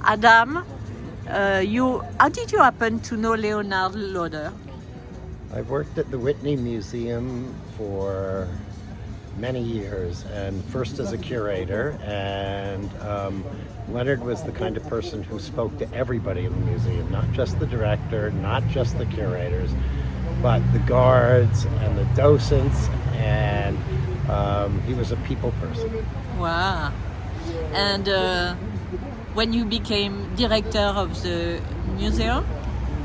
Adam, how did you happen to know Leonard Lauder? I've worked at the Whitney Museum for many years, and first as a curator, and Leonard was the kind of person who spoke to everybody in the museum, not just the director, not just the curators, but the guards and the docents, and he was a people person. Wow. And when you became director of the museum?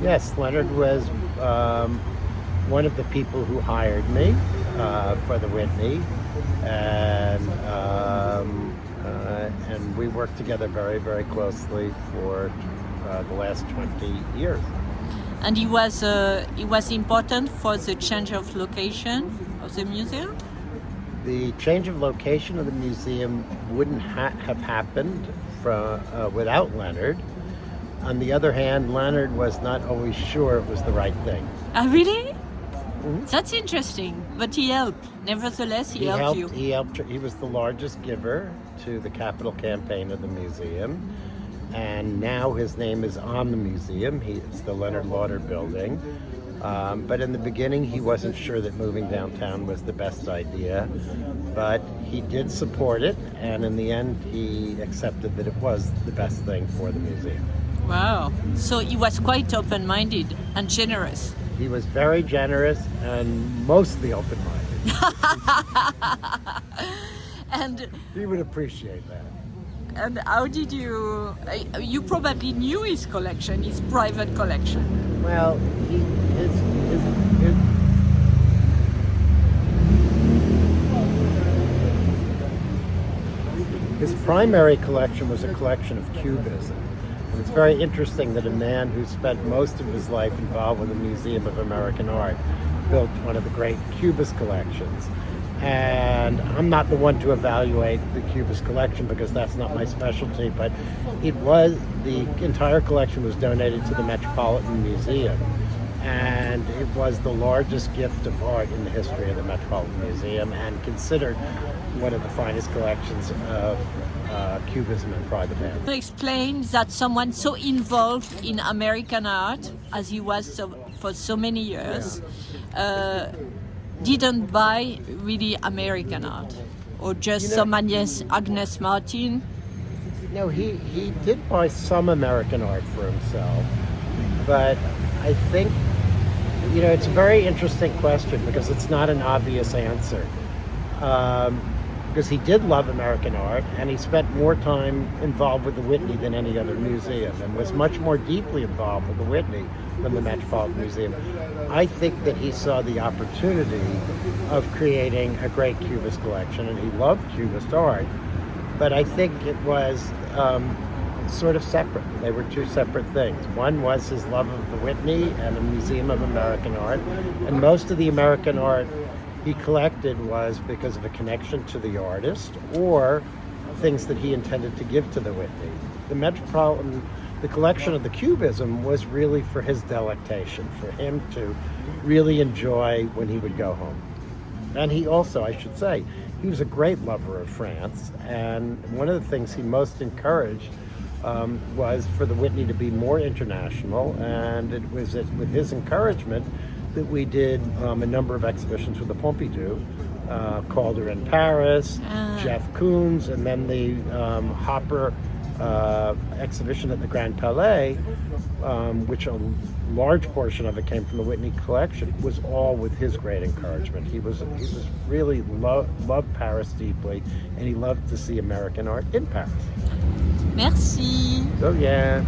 Yes, Leonard was one of the people who hired me for the Whitney, and we worked together very, very closely for the last 20 years. And it was important for the change of location of the museum? The change of location of the museum wouldn't have happened without Leonard. On the other hand, Leonard was not always sure it was the right thing. Ah, really? Mm-hmm. That's interesting, but he helped. Nevertheless, he helped you. He helped. He was the largest giver to the capital campaign of the museum, and now his name is on the museum. It's the Leonard Lauder building. But in the beginning, he wasn't sure that moving downtown was the best idea, but he did support it, and in the end, he accepted that it was the best thing for the museum. Wow. So he was quite open-minded and generous. He was very generous and mostly open-minded. And he would appreciate that. And how did you probably knew his collection, his private collection. Well, his primary collection was a collection of Cubism. And it's very interesting that a man who spent most of his life involved with the Museum of American Art built one of the great Cubist collections. And I'm not the one to evaluate the Cubist collection because that's not my specialty, but the entire collection was donated to the Metropolitan Museum. And it was the largest gift of art in the history of the Metropolitan Museum and considered one of the finest collections of Cubism in private hands. To explain that someone so involved in American art, as he was for so many years, didn't buy really American art, or just some Agnes Martin? No, he did buy some American art for himself, but I think, it's a very interesting question because it's not an obvious answer. Because he did love American art, and he spent more time involved with the Whitney than any other museum, and was much more deeply involved with the Whitney than the Metropolitan Museum. I think that he saw the opportunity of creating a great Cubist collection, and he loved Cubist art, but I think it was sort of separate. They were two separate things. One was his love of the Whitney and the Museum of American Art, and most of the American art he collected was because of a connection to the artist or things that he intended to give to the Whitney. The collection of the Cubism was really for his delectation, for him to really enjoy when he would go home. And he also, I should say, he was a great lover of France, and one of the things he most encouraged was for the Whitney to be more international, and it was with his encouragement that we did a number of exhibitions with the Pompidou, Calder in Paris, Jeff Koons, and then the Hopper exhibition at the Grand Palais, which a large portion of it came from the Whitney collection, was all with his great encouragement. He was really loved Paris deeply, and he loved to see American art in Paris. Merci. So yeah.